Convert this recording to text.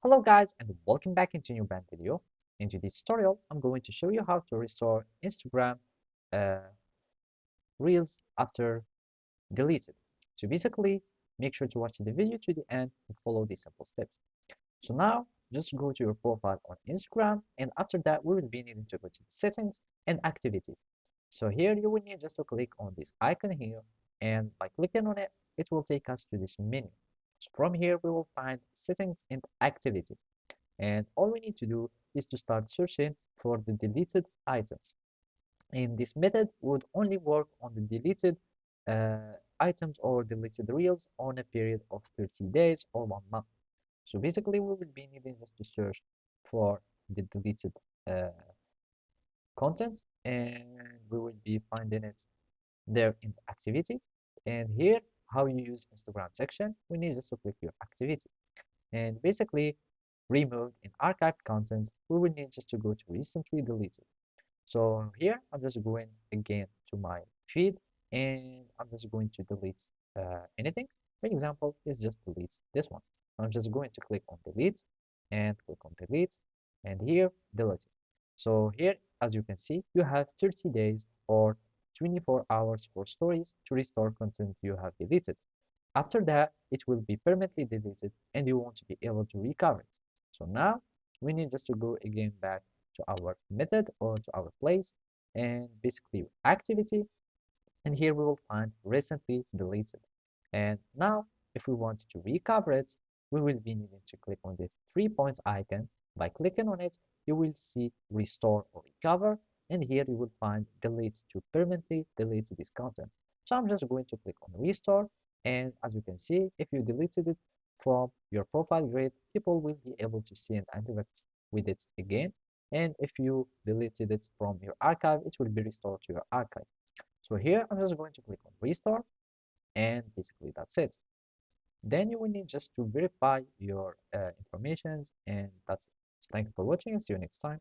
Hello guys and welcome back into a new brand video. In today's tutorial, I'm going to show you how to restore Instagram uh, Reels after deleted. So basically, make sure to watch the video to the end and follow these simple steps. So now, just go to your profile on Instagram, and after that, we will be needing to go to settings and activities. So here you will need just to click on this icon here, and by clicking on it, it will take us to this menu. So from here, we will find settings and activity. And all we need to do is to start searching for the deleted items. And this method would only work on the deleted items or deleted reels on a period of 30 days or 1 month. So basically, we will be needing just to search for the deleted uh, content, and we will be finding it there in the activity. And here, how you use Instagram section, we need just to click your activity. And basically, removed and archived content, we will need just to go to recently deleted. So here, I'm just going again to my feed, and I'm just going to delete anything. For example, let's just delete this one. I'm just going to click on delete and click on delete, and here delete it. So here, as you can see, you have 30 days or 24 hours for stories to restore content you have deleted. After that, it will be permanently deleted and you won't be able to recover it. So now we need just to go again back to our method or to our place and basically activity, and here we will find recently deleted. And now if we want to recover it, we will be needing to click on this 3 points icon. By clicking on it, you will see restore or recover, and here you will find delete to permanently delete this content. So I'm just going to click on restore, and as you can see, if you deleted it from your profile grid, people will be able to see and interact with it again. And if you deleted it from your archive, it will be restored to your archive. So here I'm just going to click on restore, and basically that's it. Then you will need just to verify your informations, and that's it. So thank you for watching and see you next time.